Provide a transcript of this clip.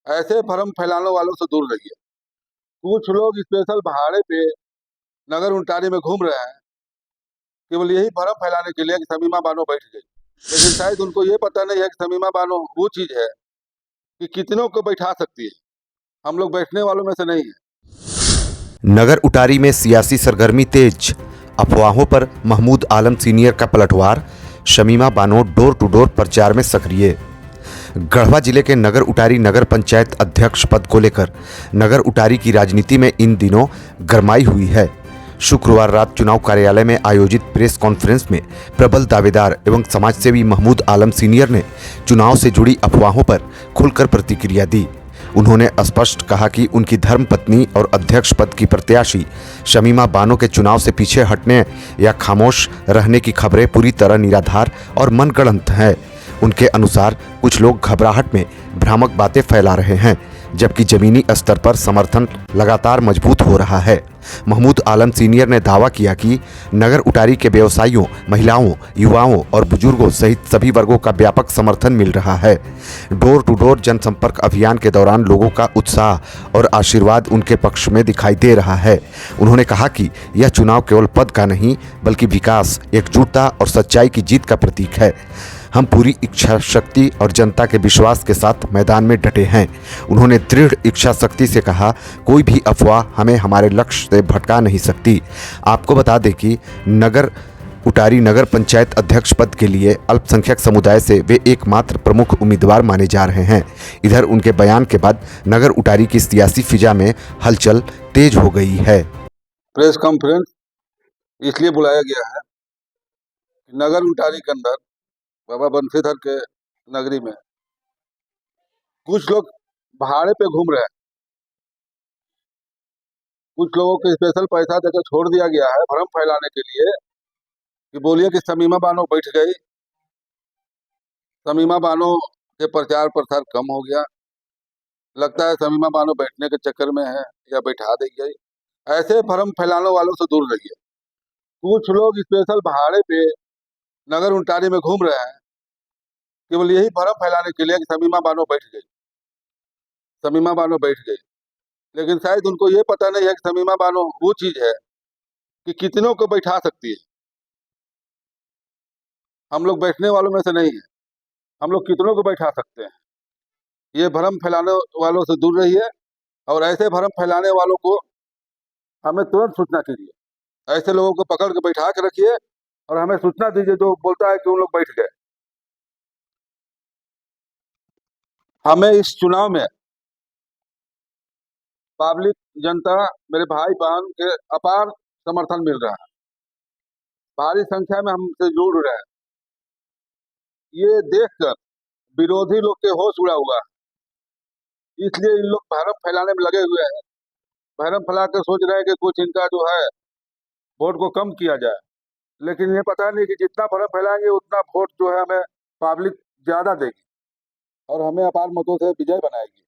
ऐसे भ्रम फैलाने वालों से दूर रहिए। कुछ लोग स्पेशल भाड़े पे नगर उंटारी में घूम रहे हैं केवल यही भ्रम फैलाने के लिए कि शमीमा बानो बैठ गई। लेकिन शायद उनको ये पता नहीं है कि शमीमा बानो वो चीज है कि कितनों को बैठा सकती है। हम लोग बैठने वालों में से नहीं है। नगर उटारी में सियासी सरगर्मी तेज, अफवाहों पर महमूद आलम सीनियर का पलटवार, Shamima Bano door to door प्रचार में सक्रिय। गढ़वा जिले के नगर उटारी नगर पंचायत अध्यक्ष पद को लेकर नगर उटारी की राजनीति में इन दिनों गरमाई हुई है। शुक्रवार रात चुनाव कार्यालय में आयोजित प्रेस कॉन्फ्रेंस में प्रबल दावेदार एवं समाजसेवी महमूद आलम सीनियर ने चुनाव से जुड़ी अफवाहों पर खुलकर प्रतिक्रिया दी। उन्होंने स्पष्ट कहा कि उनकी धर्मपत्नी और अध्यक्ष पद की प्रत्याशी शमीमा बानो के चुनाव से पीछे हटने या खामोश रहने की खबरें पूरी तरह निराधार और मनगढ़ंत हैं। उनके अनुसार कुछ लोग घबराहट में भ्रामक बातें फैला रहे हैं, जबकि जमीनी स्तर पर समर्थन लगातार मजबूत हो रहा है। महमूद आलम सीनियर ने दावा किया कि नगर उटारी के व्यवसायियों, महिलाओं, युवाओं और बुजुर्गों सहित सभी वर्गों का व्यापक समर्थन मिल रहा है। डोर टू डोर जनसंपर्क अभियान के दौरान लोगों का उत्साह और आशीर्वाद उनके पक्ष में दिखाई दे रहा है। उन्होंने कहा कि यह चुनाव केवल पद का नहीं बल्कि विकास, एकजुटता और सच्चाई की जीत का प्रतीक है। हम पूरी इच्छा शक्ति और जनता के विश्वास के साथ मैदान में डटे हैं। उन्होंने दृढ़ इच्छा शक्ति से कहा, कोई भी अफवाह हमें हमारे लक्ष्य से भटका नहीं सकती। आपको बता दें कि नगर उटारी नगर पंचायत अध्यक्ष पद के लिए अल्पसंख्यक समुदाय से वे एकमात्र प्रमुख उम्मीदवार माने जा रहे हैं। इधर उनके बयान के बाद नगर उटारी की सियासी फिजा में हलचल तेज हो गई है। प्रेस कॉन्फ्रेंस इसलिए बुलाया गया है कि नगर उंटारी के अंदर बाबा बंसीधर के नगरी में कुछ लोग भाड़े पे घूम रहे हैं। कुछ लोगों को स्पेशल पैसा देकर छोड़ दिया गया है भ्रम फैलाने के लिए कि बोलिए कि शमीमा बानो बैठ गई, शमीमा बानो के प्रचार प्रसार कम हो गया, लगता है शमीमा बानो बैठने के चक्कर में है या बैठा दी गई। ऐसे भ्रम फैलाने वालों से दूर रहिए। कुछ लोग स्पेशल भाड़े पे नगर उंटारी में घूम रहे हैं केवल यही भ्रम फैलाने के लिए कि शमीमा बानो बैठ गई, शमीमा बानो बैठ गई। लेकिन शायद उनको ये पता नहीं है कि शमीमा बानो वो चीज है कि कितनों को बैठा सकती है। हम लोग बैठने वालों में से नहीं है। हम लोग कितनों को बैठा सकते हैं। ये भ्रम फैलाने वालों से दूर रहिए और ऐसे भ्रम फैलाने वालों को हमें तुरंत सूचना कीजिए। ऐसे लोगों को पकड़ के बैठा के रखिए और हमें सूचना दीजिए जो बोलता है कि उन लोग बैठ गए। हमें इस चुनाव में पब्लिक, जनता, मेरे भाई बहन के अपार समर्थन मिल रहा है। भारी संख्या में हमसे जुड़ रहे हैं। ये देखकर विरोधी लोग के होश उड़ा हुआ है, इसलिए इन लोग भ्रम फैलाने में लगे हुए हैं। भ्रम फैला कर सोच रहे हैं कि कुछ इनका जो है वोट को कम किया जाए, लेकिन ये पता नहीं कि जितना भ्रम फैलाएंगे उतना वोट जो है हमें पब्लिक ज्यादा देगी और हमें अपार मतों से विजय बनाएगी।